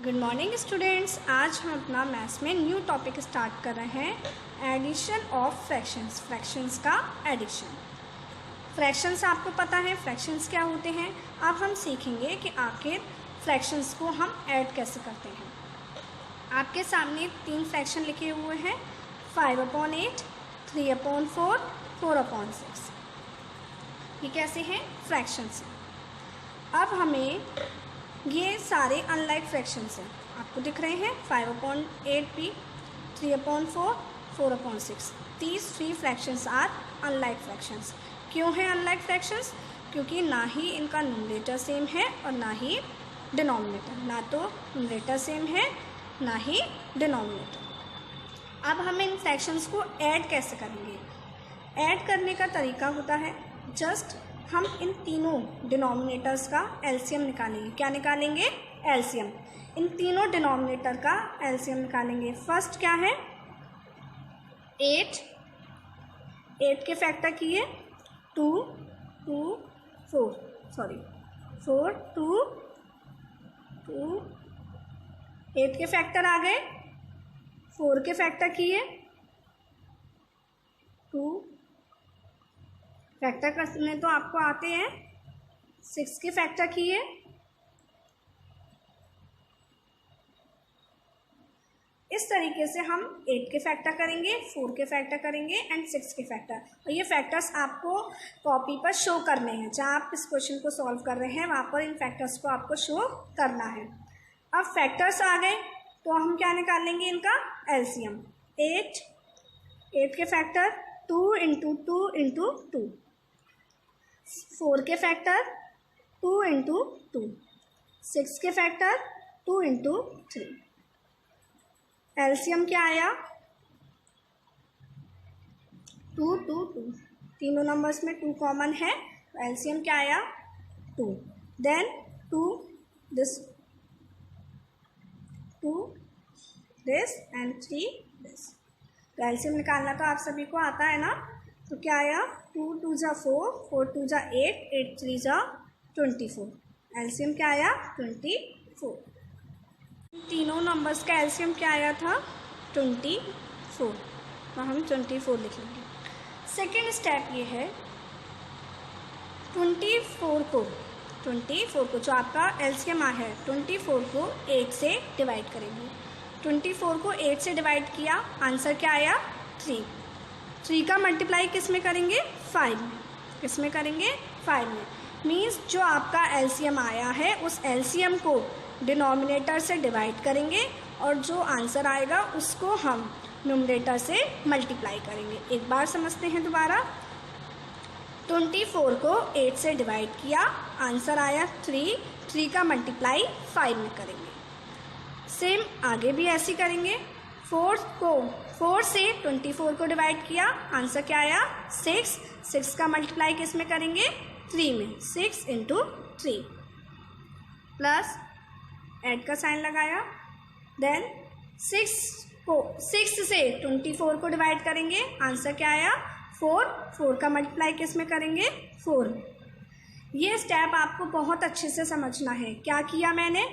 Good morning students. आज हम अपना मैथ्स में न्यू टॉपिक स्टार्ट कर रहे हैं, एडिशन ऑफ फ्रैक्शंस। फ्रैक्शंस का एडिशन। फ्रैक्शंस आपको पता है फ्रैक्शंस क्या होते हैं। अब हम सीखेंगे कि आखिर फ्रैक्शंस को हम ऐड कैसे करते हैं। आपके सामने 3 फ्रैक्शन लिखे हुए हैं, 5/8, 3/4, 4/6। ये कैसे हैं? फ्रैक्शंस। अब हमें ये सारे अनलाइक फ्रैक्शंस हैं, आपको दिख रहे हैं 5/8 भी, 3/4, 4/6। These 3 fractions are unlike fractions. क्यों है अनलाइक फ्रैक्शंस? क्योंकि ना ही इनका न्यूमरेटर सेम है और ना ही डिनोमिनेटर। ना तो न्यूमरेटर सेम है ना ही डिनोमिनेटर। अब हम इन फ्रैक्शंस को ऐड कैसे करेंगे? ऐड करने का तरीका होता है, जस्ट हम इन तीनों डिनोमिनेटर्स का एलसीएम निकालेंगे। क्या निकालेंगे? एलसीएम। इन तीनों डिनोमिनेटर का एलसीएम निकालेंगे। फर्स्ट क्या है? 8 के फैक्टर किए 2, 2, 4, सॉरी 4, 2, 2, 8 के फैक्टर आ गए। 4 के फैक्टर किए 2, फैक्टर करने तो आपको आते हैं। 6 के फैक्टर किए, इस तरीके से हम 8 के फैक्टर करेंगे, 4 के फैक्टर करेंगे एंड 6 के फैक्टर। और ये फैक्टर्स आपको कॉपी पर शो करने हैं। जहाँ आप इस क्वेश्चन को सॉल्व कर रहे हैं वहाँ पर इन फैक्टर्स को आपको शो करना है। अब फैक्टर्स आ गए तो हम क्या निकालेंगे? इनका एलसीएम। 8 के फैक्टर 2 × 2 × 2, 4 के फैक्टर 2 × 2, 6 के फैक्टर 2 × 3। एलसीएम क्या आया? 2, 2, 2। तीनों नंबर्स में 2 कॉमन है, तो एलसीएम क्या आया? 2। Then 2 this, 2 this and 3 this. तो एलसीएम निकालना तो आप सभी को आता है ना। तो क्या आया? 2 × 2 = 4, 4 × 2 = 8, 8 × 3 = 24। एलसीएम क्या आया? 24। तीनों नंबर्स का एलसीएम क्या आया था? 24। तो हम 24 लिख लेंगे। सेकेंड स्टेप ये है, 24 को जो आपका एलसीएम आया है 24 को 8 से डिवाइड करेंगे। 24 को 8 से डिवाइड किया, आंसर क्या आया? 3। 3 का मल्टीप्लाई किस में करेंगे? 5 में। किस में करेंगे? 5 में। मीन्स जो आपका एलसीएम आया है उस एलसीएम को डिनोमिनेटर से डिवाइड करेंगे और जो आंसर आएगा उसको हम न्यूमरेटर से मल्टीप्लाई करेंगे। एक बार समझते हैं दोबारा। 24 को 8 से डिवाइड किया, आंसर आया 3। 3 का मल्टीप्लाई 5 में करेंगे। सेम आगे भी ऐसे ही करेंगे। 4 से 24 को डिवाइड किया, आंसर क्या आया? 6। 6 का मल्टीप्लाई किस में करेंगे? 3 में। 6 × 3 प्लस ऐड का साइन लगाया। देन 6 से 24 को डिवाइड करेंगे, आंसर क्या आया? 4। 4 का मल्टीप्लाई किस में करेंगे? 4 में। ये स्टेप आपको बहुत अच्छे से समझना है। क्या किया मैंने?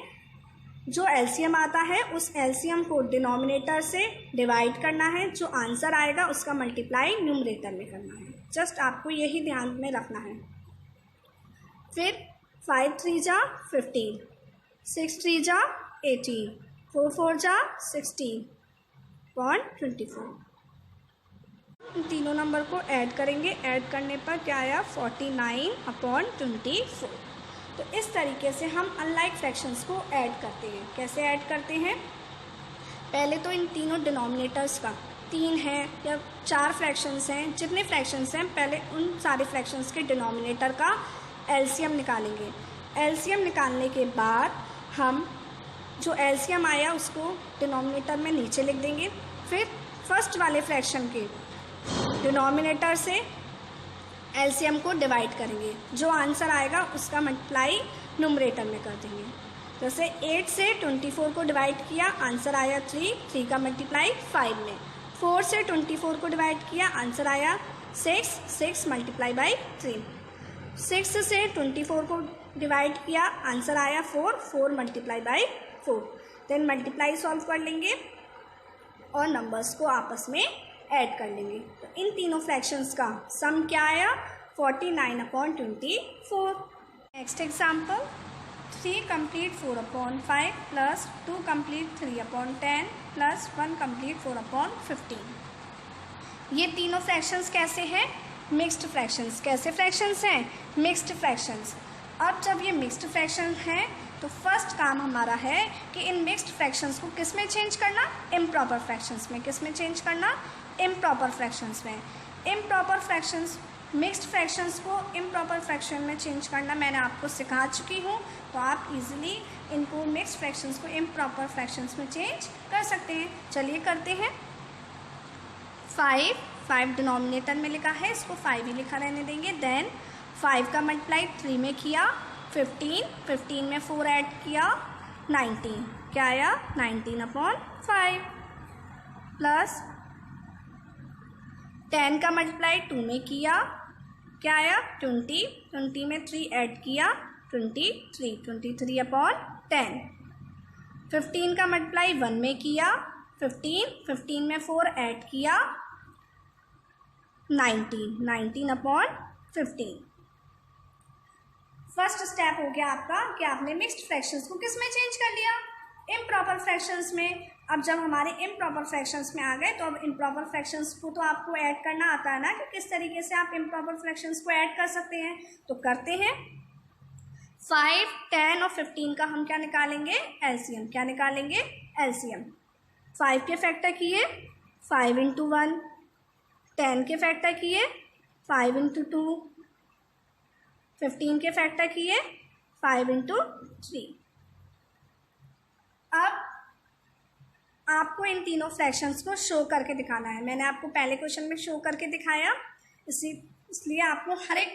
जो एलसीएम आता है उस एलसीएम को डिनोमिनेटर से डिवाइड करना है, जो आंसर आएगा उसका मल्टीप्लाई न्यूमरेटर में करना है। जस्ट आपको यही ध्यान में रखना है। फिर 5 × 3 = 15, 6 × 3 = 18, 4 × 4 = 16/24। इन तीनों नंबर को ऐड करेंगे। ऐड करने पर क्या आया? 49/24। तो इस तरीके से हम अनलाइक फ्रैक्शंस को ऐड करते हैं। कैसे ऐड करते हैं? पहले तो इन तीनों डिनोमिनेटर्स का 3 हैं या 4 फ्रैक्शंस हैं, जितने फ्रैक्शंस हैं पहले उन सारे फ्रैक्शंस के डिनोमिनेटर का एलसीएम निकालेंगे। एलसीएम निकालने के बाद हम जो एलसीएम आया उसको डिनोमिनेटर में नीचे लिख देंगे। फिर फर्स्ट वाले फ्रैक्शन के डिनोमिनेटर से एलसीएम को डिवाइड करेंगे, जो आंसर आएगा उसका मल्टीप्लाई न्यूमरेटर में कर देंगे। जैसे 8 से 24 को डिवाइड किया, आंसर आया 3। 3 का मल्टीप्लाई 5 में। 4 से 24 को डिवाइड किया, आंसर आया 6। 6 × 3। 6 से 24 को डिवाइड किया, आंसर आया 4। 4 × 4। देन मल्टीप्लाई सॉल्व कर लेंगे और नंबर्स को आपस में ऐड कर लेंगे। तो इन तीनों फ्रैक्शंस का सम क्या आया? 49/24। Next example, 3 complete 4/5 plus 2 complete 3/10 plus 1 complete 4/15। ये तीनों फ्रैक्शंस कैसे हैं? Mixed fractions. कैसे फ्रैक्शंस हैं? Mixed fractions. अब जब ये मिक्स्ड फ्रैक्शन हैं तो फर्स्ट काम हमारा है कि इन मिक्स्ड फ्रैक्शंस को किस में चेंज करना? इम्प्रॉपर फ्रैक्शंस में। किस में चेंज करना? इम्प्रॉपर फ्रैक्शंस में। इम्प्रॉपर फ्रैक्शंस, मिक्स्ड फ्रैक्शंस को इम्प्रॉपर फ्रैक्शन में चेंज करना मैंने आपको सिखा चुकी हूँ, तो आप इजीली इनको मिक्स्ड फ्रैक्शंस को इम्प्रॉपर फ्रैक्शंस में चेंज कर सकते हैं। चलिए करते हैं। 5 डिनोमिनेटर में लिखा है, इसको 5 ही लिखा रहने देंगे। देन 5 का मल्टीप्लाई 3 में किया 15 में 4 ऐड किया 19, क्या आया? 19/5 प्लस 10 का मल्टीप्लाई 2 में किया, क्या आया? 20 में 3 ऐड किया 23/10। 15 का मल्टीप्लाई 1 में किया 15 में 4 ऐड किया 19/15। फर्स्ट स्टेप हो गया आपका कि आपने मिक्स्ड फ्रैक्शंस को किस में चेंज कर लिया? इम्प्रॉपर फ्रैक्शंस में। अब जब हमारे इम्प्रॉपर फ्रैक्शंस में आ गए तो अब इम्प्रॉपर फ्रैक्शंस को तो आपको ऐड करना आता है ना, कि किस तरीके से आप इम्प्रॉपर फ्रैक्शंस को ऐड कर सकते हैं। तो करते हैं। 5, 10 और 15 का हम क्या निकालेंगे? एलसीएम। क्या निकालेंगे? एलसीएम। 5 के फैक्टर किए 5 × 1, 10 के फैक्टर किए 5 × 2, 15 के फैक्टर किए 5 × 3। अब आपको इन तीनों फ्रैक्शंस को शो करके दिखाना है। मैंने आपको पहले क्वेश्चन में शो करके दिखाया, इसलिए आपको हर एक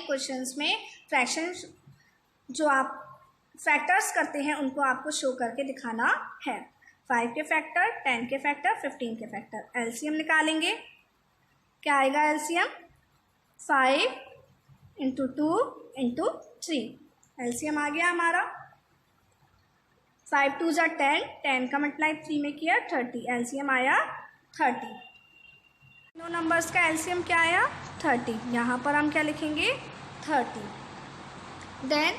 क्वेश्चंस में फ्रैक्शंस जो आप फैक्टर्स करते हैं उनको आपको शो करके दिखाना है। 5 के फैक्टर, 10 के फैक्टर, 15 के फैक्टर। एलसीएम निकालेंगे। क्या आएगा एलसीएम? 5 × 2 × 3। एलसीएम आ गया हमारा। 5 × 2 = 10, 10 का मल्टीप्लाई 3 में किया 30। एलसीएम आया 30। तीनों नंबर्स का एलसीएम क्या आया? 30। यहाँ पर हम क्या लिखेंगे? 30। देन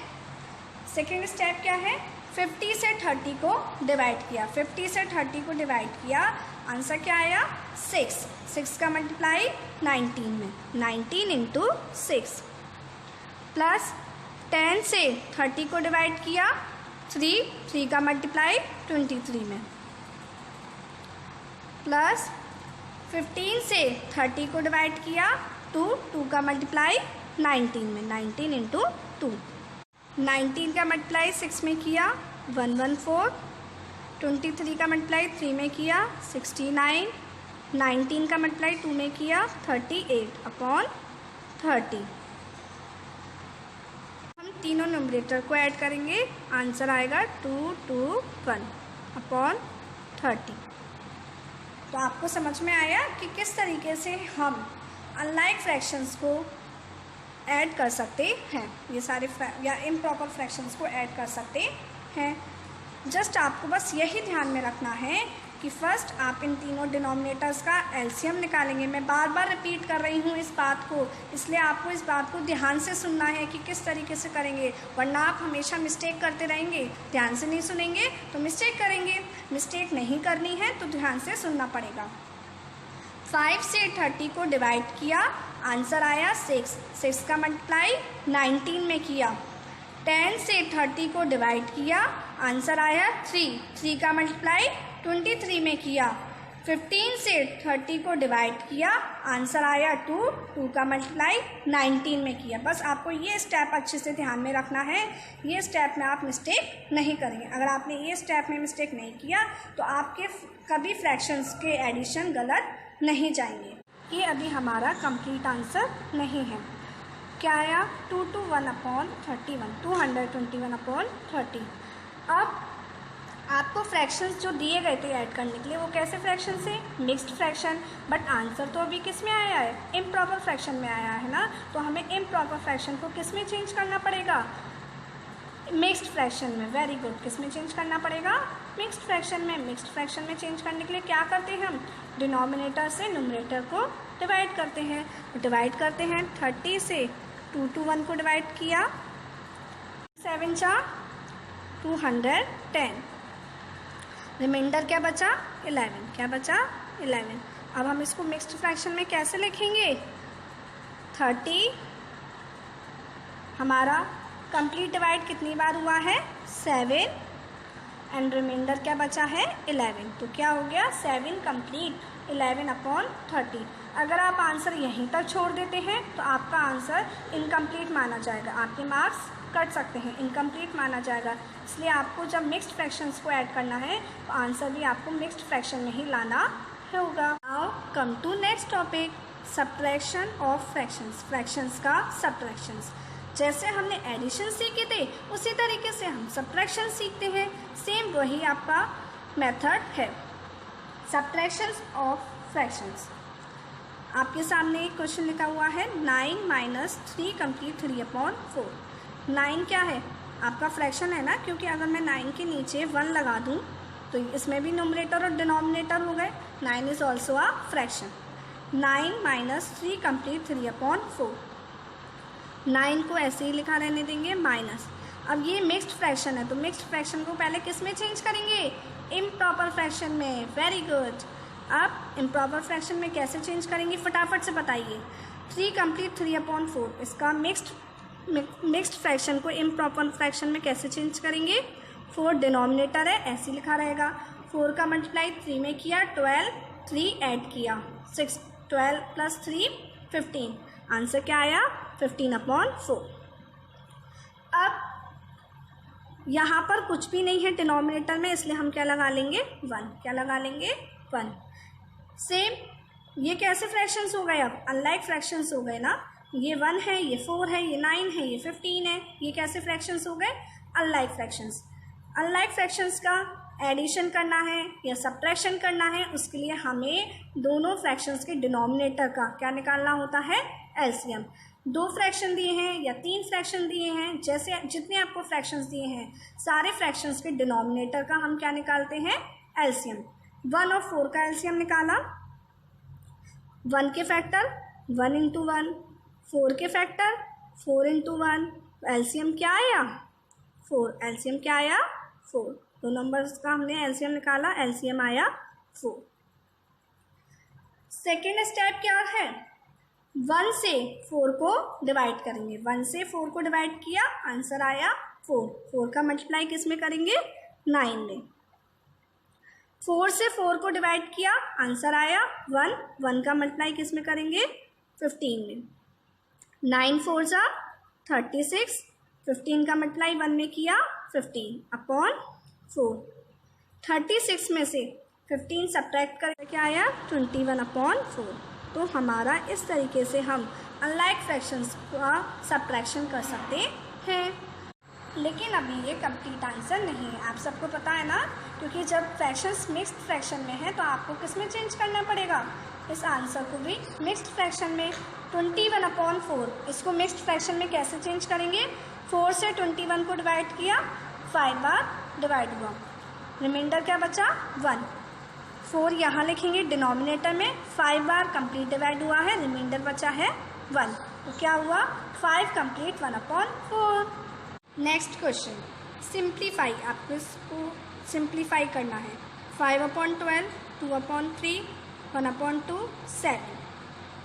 सेकेंड स्टेप क्या है? 50 से 30 को डिवाइड किया। 50 से 30 को डिवाइड किया, आंसर क्या आया? 6। 6 का मल्टीप्लाई 19 में, 19 × 6 प्लस 10 से 30 को डिवाइड किया 3 का मल्टीप्लाई 23 में, प्लस 15 से 30 को डिवाइड किया 2 का मल्टीप्लाई 19 में, 19 × 2। 19 का मल्टीप्लाई 6 में किया 114, 23 का मल्टीप्लाई 3 में किया 69, 19 का मल्टीप्लाई 2 में किया 38/30। हम तीनों न्यूमरेटर को ऐड करेंगे, आंसर आएगा 221/30। तो आपको समझ में आया कि किस तरीके से हम अनलाइक फ्रैक्शंस को ऐड कर सकते हैं, ये सारे या इम्प्रॉपर फ्रैक्शंस को ऐड कर सकते हैं। जस्ट आपको बस यही ध्यान में रखना है कि फर्स्ट आप इन तीनों डिनोमिनेटर्स का एलसीएम निकालेंगे। मैं बार बार रिपीट कर रही हूँ इस बात को, इसलिए आपको इस बात को ध्यान से सुनना है कि किस तरीके से करेंगे, वरना आप हमेशा मिस्टेक करते रहेंगे। ध्यान से नहीं सुनेंगे तो मिस्टेक करेंगे। मिस्टेक नहीं करनी है तो ध्यान से सुनना पड़ेगा। 5 से 30 को डिवाइड किया, आंसर आया 6। 6 का मल्टीप्लाई 19 में किया। 10 से 30 को डिवाइड किया, आंसर आया 3 का मल्टीप्लाई 23 में किया। 15 से 30 को डिवाइड किया, आंसर आया 2 का मल्टीप्लाई 19 में किया। बस आपको ये स्टेप अच्छे से ध्यान में रखना है, ये स्टेप में आप मिस्टेक नहीं करेंगे। अगर आपने ये स्टेप में मिस्टेक नहीं किया तो आपके कभी फ्रैक्शंस के एडिशन गलत नहीं जाएंगे। ये अभी हमारा कंप्लीट आंसर नहीं है। क्या आया? 221/31, 221/30। अब आपको फ्रैक्शंस जो दिए गए थे ऐड करने के लिए, वो कैसे फ्रैक्शन से? Mixed fraction. बट आंसर तो अभी किस में आया है? इम्प्रॉपर फ्रैक्शन में आया है ना। तो हमें इम्प्रॉपर फ्रैक्शन को किस में चेंज करना पड़ेगा? मिक्स्ड फ्रैक्शन में, वेरी गुड, किस में चेंज करना पड़ेगा? मिक्स्ड फ्रैक्शन में। मिक्स्ड फ्रैक्शन में चेंज करने के लिए क्या करते हैं हम? डिनोमिनेटर से न्यूमरेटर को डिवाइड करते हैं। डिवाइड करते हैं 30 से 2 to 1 को डिवाइड किया, 7 × 210, रिमाइंडर क्या बचा? 11। क्या बचा? 11। अब हम इसको मिक्स्ड फ्रैक्शन में कैसे लिखेंगे? 30 हमारा कंप्लीट डिवाइड कितनी बार हुआ है? 7, एंड रिमाइंडर क्या बचा है? 11। तो क्या हो गया? 7 कंप्लीट 11/30। अगर आप आंसर यहीं तक छोड़ देते हैं तो आपका आंसर इनकम्प्लीट माना जाएगा, आपके मार्क्स कट सकते हैं, इनकम्प्लीट माना जाएगा। इसलिए आपको जब मिक्स्ड फ्रैक्शंस को ऐड करना है तो आंसर भी आपको मिक्स्ड फ्रैक्शन में ही लाना होगा। Now come to next topic, subtraction of fractions. Fractions का सब्ट्रैक्शंस। जैसे हमने एडिशन सीखे थे उसी तरीके से हम सब्ट्रैक्शन सीखते हैं। सेम वही आपका मेथड है, सब्ट्रैक्शंस ऑफ फ्रैक्शंस। आपके सामने एक क्वेश्चन लिखा हुआ है 9 - 3 कंप्लीट 3/4। 9 क्या है? आपका फ्रैक्शन है ना, क्योंकि अगर मैं 9 के नीचे 1 लगा दूं तो इसमें भी न्यूमरेटर और डिनोमिनेटर हो गए। 9 is also a fraction. 9 - 3 complete 3/4। 9 को ऐसे ही लिखा रहने देंगे माइनस। अब ये मिक्स्ड फ्रैक्शन है तो मिक्स्ड फ्रैक्शन को पहले किस में चेंज करेंगे? इम्प्रॉपर फ्रैक्शन में। Very good. अब इम्प्रॉपर फ्रैक्शन में कैसे चेंज करेंगे फटाफट से बताइए। 3 कंप्लीट 3/4, इसका मिक्स्ड फ्रैक्शन को इम्प्रॉपर फ्रैक्शन में कैसे चेंज करेंगे? 4 डिनोमिनेटर है, ऐसे लिखा रहेगा। 4 का मल्टीप्लाई 3 में किया, 12, 3 ऐड किया, 6, 12 + 3 15। आंसर क्या आया? 15/4। अब यहाँ पर कुछ भी नहीं है डिनोमिनेटर में, इसलिए हम क्या लगा लेंगे? 1। क्या लगा लेंगे? 1। सेम ये कैसे फ्रैक्शंस हो गए? अब अनलाइक फ्रैक्शंस हो गए ना। ये 1 है, ये 4 है, ये 9 है, ये 15 है। ये कैसे फ्रैक्शंस हो गए? Unlike fractions. अनलाइक फ्रैक्शंस का एडिशन करना है या सब्ट्रैक्शन करना है, उसके लिए हमें दोनों फ्रैक्शंस के डिनोमिनेटर का क्या निकालना होता है? एलसीएम। 2 फ्रैक्शन दिए हैं या 3 फ्रैक्शन दिए हैं, जैसे जितने आपको फ्रैक्शंस दिए हैं सारे फ्रैक्शंस के डिनोमिनेटर का हम क्या निकालते हैं? एलसीएम। 1 और 4 का एलसीएम निकाला, 1 के फैक्टर 1 × 1, 4 के फैक्टर 4 × 1, एलसीएम क्या आया? 4। एलसीएम क्या आया? 4। 2 नंबर्स का हमने एलसीएम निकाला, एलसीएम आया 4। सेकेंड स्टेप क्या है? 1 से 4 को डिवाइड करेंगे। 1 से 4 को डिवाइड किया, आंसर आया 4। 4 का मल्टीप्लाई किस में करेंगे? 9 में। 4 से 4 को डिवाइड किया, आंसर आया 1। 1 का मल्टीप्लाई किस में करेंगे? 15 में। 9 × 4 = 36, 15 का मल्टीप्लाई 1 में किया, 15/4। 36 में से 15 सब्ट्रैक्ट करके क्या आया? 21/4। तो हमारा इस तरीके से हम अनलाइक फ्रैक्शंस का सब्ट्रैक्शन कर सकते हैं। लेकिन अभी ये कंप्लीट आंसर नहीं है, आप सबको पता है ना, क्योंकि जब फ्रैक्शंस मिक्स्ड फ्रैक्शन में है तो आपको किस में चेंज करना पड़ेगा? इस आंसर को भी मिक्स्ड फ्रैक्शन में। 21/4 इसको मिक्स्ड फ्रैक्शन में कैसे चेंज करेंगे? 4 से 21 को डिवाइड किया, 5 बार डिवाइड हुआ, रिमाइंडर क्या बचा? 1। 4 यहाँ लिखेंगे डिनोमिनेटर में, 5 बार कंप्लीट डिवाइड हुआ है, रिमाइंडर बचा है 1। तो क्या हुआ? 5 कंप्लीट 1/4। Next question, simplify. आपको इसको सिंप्लीफाई करना है। 5/12, 2/3, 1/2, 7।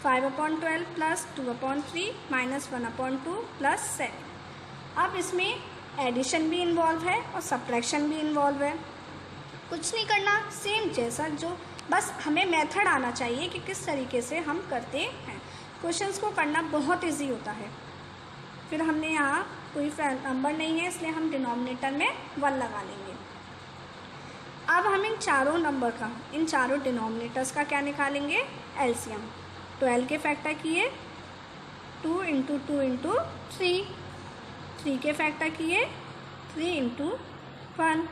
5/12 + 2/3 - 1/2 + 7। अब इसमें एडिशन भी इन्वॉल्व है और सब्ट्रैक्शन भी इन्वॉल्व है। कुछ नहीं करना, सेम जैसा जो, बस हमें मेथड आना चाहिए कि किस तरीके से हम करते हैं। क्वेश्चंस को करना बहुत इजी होता है। फिर हमने यहाँ कोई नंबर नहीं है, इसलिए हम डिनोमिनेटर में 1 लगा लेंगे। अब हम इन चारों नंबर का, इन चारों डिनोमिनेटर्स का क्या निकालेंगे? एलसीएम। 12 के फैक्टर किए, 2 × 2 × 3। 3 के फैक्टर किए, 3 × 1।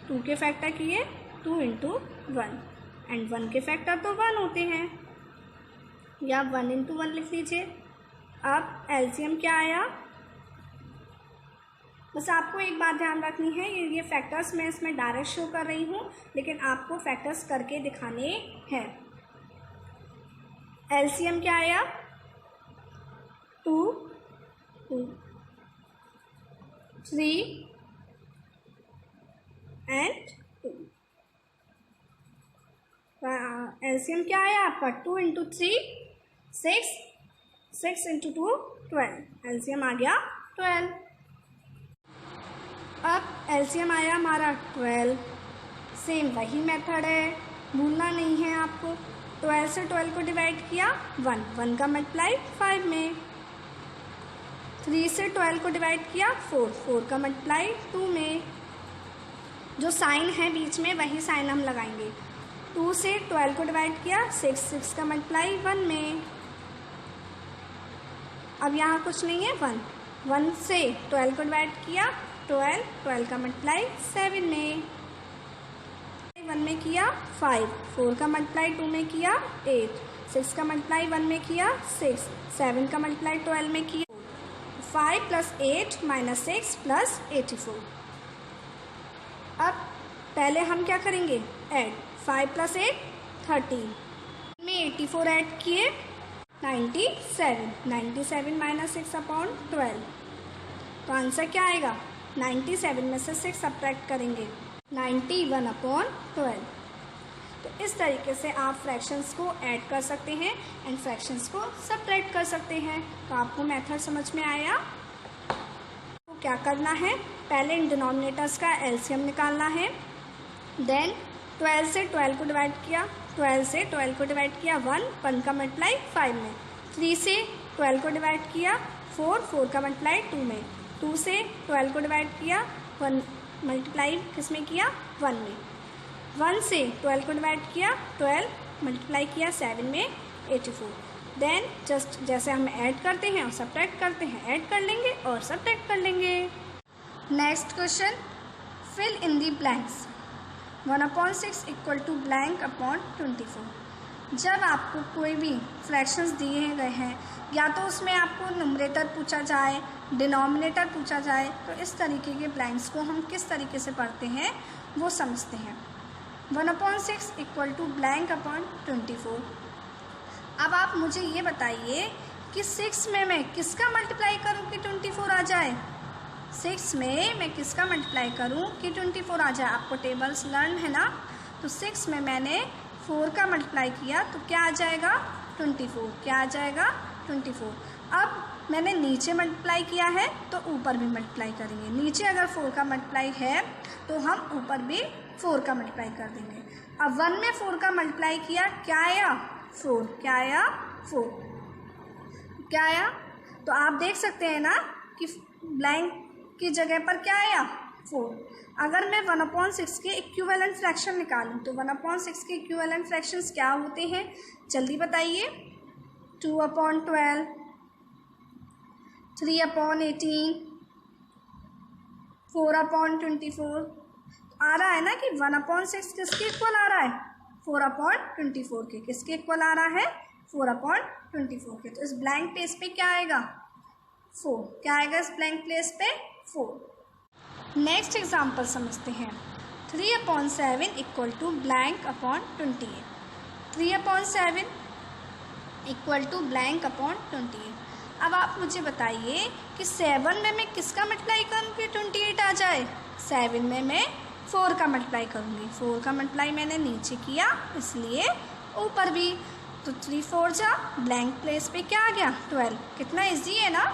2 के फैक्टर किए, 2 × 1। एंड 1 के फैक्टर तो 1 होते हैं, या 1 × 1 लिख लीजिए। अब एलसीएम क्या आया? बस आपको एक बात ध्यान रखनी है, ये फैक्टर्स मैं इसमें डायरेक्ट शो कर रही हूँ, लेकिन आपको फैक्टर्स करके दिखाने हैं। एलसीएम क्या आया? 2, 3 एंड 2। एलसीएम क्या आया आपका? 2 इंटू 3 6, 6 इंटू 2 12। एलसीएम आ गया 12। अब एलसीएम आया हमारा 12। सेम वही मेथड है, भूलना नहीं है आपको। 12 से 12 को डिवाइड किया 1 का मल्टीप्लाई 5 में। 3 से 12 को डिवाइड किया 4 का मल्टीप्लाई 2 में। जो साइन है बीच में वही साइन हम लगाएंगे। 2 से 12 को डिवाइड किया 6 का मल्टीप्लाई 1 में। अब यहाँ कुछ नहीं है, 1 से 12 को डिवाइड किया 12 का मल्टीप्लाई 7 में। 1 में किया 4 का मल्टीप्लाई 2 में किया 8, 6 का मल्टीप्लाई 1 में किया 6, 7 का मल्टीप्लाई 12 में किया 5 + 8 - 6 + 84। अब पहले हम क्या करेंगे? ऐड 5 + 8 13 में 84 ऐड किए 97 - 6/12। तो आंसर क्या आएगा? 97 में से 6 सब्ट्रैक्ट करेंगे 91/12। तो इस तरीके से आप फ्रैक्शंस को ऐड कर सकते हैं एंड फ्रैक्शंस को सब्ट्रैक्ट कर सकते हैं। तो आपको मेथड समझ में आया? तो क्या करना है? पहले इन डिनोमिनेटर्स का एलसीएम निकालना है। देन 12 से 12 को डिवाइड किया, 12 से 12 को डिवाइड किया 1 का मल्टीप्लाई 5 में। 3 से 12 को डिवाइड किया 4 का मल्टीप्लाई 2 में। 2 से 12 को डिवाइड किया 1 मल्टीप्लाई किस में किया? 1 में। 1 से 12 को डिवाइड किया 12 मल्टीप्लाई किया 7 में 84। देन जस्ट जैसे हम ऐड करते हैं और सब्ट्रैक्ट करते हैं, ऐड कर लेंगे और सब्ट्रैक्ट कर लेंगे। Next question, fill in the blanks. 1/6 = blank upon 24। जब आपको कोई भी फ्रैक्शंस दिए गए हैं, या तो उसमें आपको न्यूमरेटर पूछा जाए, डिनोमिनेटर पूछा जाए, तो इस तरीके के ब्लैंक्स को हम किस तरीके से पढ़ते हैं वो समझते हैं। 1/6 = blank upon 24। अब आप मुझे ये बताइए कि 6 में मैं किसका मल्टीप्लाई करूँ कि 24 आ जाए? 6 में मैं किसका मल्टीप्लाई करूँ कि 24 आ जाए? आपको टेबल्स लर्न है ना? तो 6 में मैंने 4 का मल्टीप्लाई किया तो क्या आ जाएगा? 24। क्या आ जाएगा? 24। अब मैंने नीचे मल्टीप्लाई किया है तो ऊपर भी मल्टीप्लाई करेंगे। नीचे अगर 4 का मल्टीप्लाई है तो हम ऊपर भी 4 का मल्टीप्लाई कर देंगे। अब 1 में 4 का मल्टीप्लाई किया, क्या आया? 4। क्या आया? 4। क्या आया? तो आप देख सकते हैं ना कि ब्लैंक की जगह पर क्या आया? 4। अगर मैं 1/6 के इक्विवेलेंट फ्रैक्शन निकालूं तो 1/6 के इक्विवेलेंट फ्रैक्शंस क्या होते हैं? जल्दी बताइए। 2/12, 3/18, 4/24। आ रहा है ना कि 1/6 किसके इक्वल आ रहा है? 4/24 के। किसके इक्वल आ रहा है? 4/24 के। तो इस ब्लैंक पेज पे क्या आएगा? 4। क्या आएगा इस ब्लैंक प्लेस पे? 4। नेक्स्ट एग्जाम्पल समझते हैं। 3/7 = blank upon 28। 3/7 = blank upon 28। अब आप मुझे बताइए कि 7 में मैं किसका मल्टीप्लाई करूँ कि 28 आ जाए? 7 में मैं 4 का मल्टीप्लाई करूँगी। 4 का मल्टीप्लाई मैंने नीचे किया इसलिए ऊपर भी। तो 3 4 जा, ब्लैंक प्लेस पे क्या आ गया? 12। कितना ईजी है ना?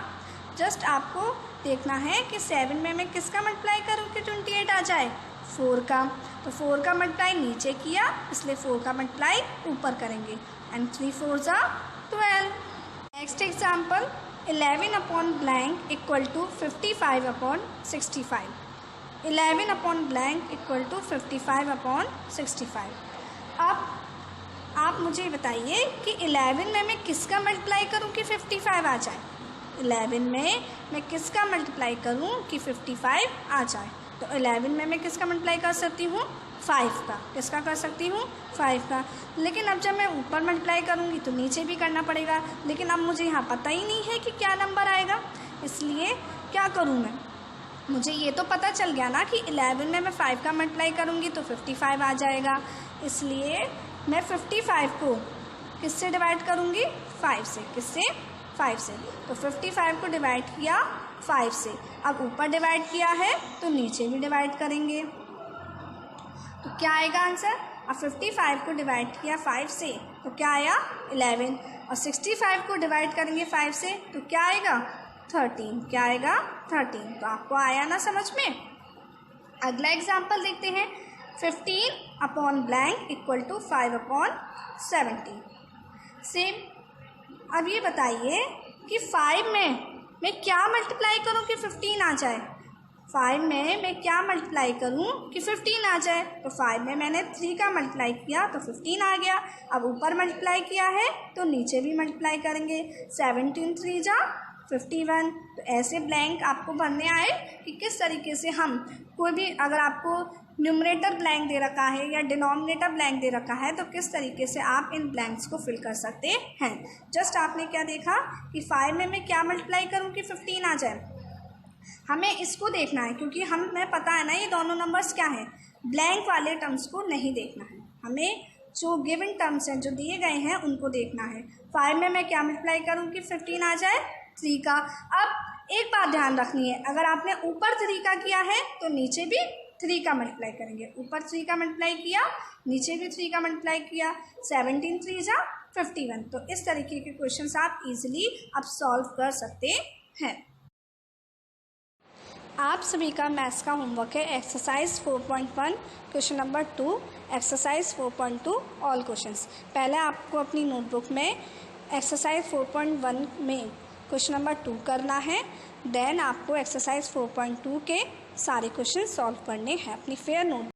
जस्ट आपको देखना है कि 7 में मैं किसका मल्टीप्लाई करूँ कि 28 आ जाए? 4 का। तो 4 का मल्टीप्लाई नीचे किया इसलिए 4 का मल्टीप्लाई ऊपर करेंगे। एंड 3 4 जा 12। Next example, 11/blank = 55/65। 11/blank = 55/65। अब आप मुझे बताइए कि 11 में मैं किसका मल्टीप्लाई करूँ कि 55 आ जाए? 11 में मैं किसका मल्टीप्लाई करूँ कि 55 आ जाए? तो 11 में मैं किसका मल्टीप्लाई कर सकती हूँ? 5 का। किसका कर सकती हूँ? 5 का। लेकिन अब जब मैं ऊपर मल्टीप्लाई करूँगी तो नीचे भी करना पड़ेगा, लेकिन अब मुझे यहाँ पता ही नहीं है कि क्या नंबर आएगा, इसलिए क्या करूँ मुझे ये तो पता चल गया ना कि 11 में मैं 5 का मल्टीप्लाई करूँगी तो 55 आ जाएगा, इसलिए मैं 55 को किससे डिवाइड करूँगी? 5 से। किससे? 5 से। तो 55 को डिवाइड किया 5 से। अब ऊपर डिवाइड किया है तो नीचे भी डिवाइड करेंगे, तो क्या आएगा आंसर? अब 55 को डिवाइड किया 5 से तो क्या आया? 11। और 65 को डिवाइड करेंगे 5 से तो क्या आएगा? 13। क्या आएगा? 13। तो आपको आया ना समझ में? अगला एग्जाम्पल देखते हैं। 15 upon blank equal to 5 upon 70। Same. अब ये बताइए कि 5 में मैं क्या मल्टीप्लाई करूँ कि 15 आ जाए? 5 में मैं क्या मल्टीप्लाई करूँ कि 15 आ जाए? तो 5 में मैंने 3 का मल्टीप्लाई किया तो 15 आ गया। अब ऊपर मल्टीप्लाई किया है तो नीचे भी मल्टीप्लाई करेंगे। 17 3 जा 51। तो ऐसे ब्लैंक आपको भरने आए कि किस तरीके से हम कोई भी, अगर आपको न्यूमरेटर ब्लैंक दे रखा है या डिनोमिनेटर ब्लैंक दे रखा है तो किस तरीके से आप इन ब्लैंक्स को फिल कर सकते हैं। जस्ट आपने क्या देखा कि 5 में मैं क्या मल्टीप्लाई करूँ कि 15 आ जाए? हमें इसको देखना है क्योंकि हमें पता है ना ये दोनों नंबर्स क्या हैं। ब्लैंक वाले टर्म्स को नहीं देखना है, हमें जो गिवन टर्म्स हैं जो दिए गए हैं उनको देखना है। 5 में मैं क्या मल्टीप्लाई करूँ कि 15 आ जाए? 3 का। अब एक बात ध्यान रखनी है, अगर आपने ऊपर 3 का किया है तो नीचे भी 3 का मल्टीप्लाई करेंगे। ऊपर 3 का मल्टीप्लाई किया, नीचे भी 3 का मल्टीप्लाई किया। 17 3 जा 51। तो इस तरीके के क्वेश्चंस आप इजीली अब सॉल्व कर सकते हैं। आप सभी का मैथ्स का होमवर्क है exercise 4.1 question number 2, exercise 4.2 all questions. पहले आपको अपनी नोटबुक में एक्सरसाइज 4.1 में क्वेश्चन नंबर 2 करना है, देन आपको एक्सरसाइज 4.2 के सारे क्वेश्चन सॉल्व करने हैं अपनी फेयर नोट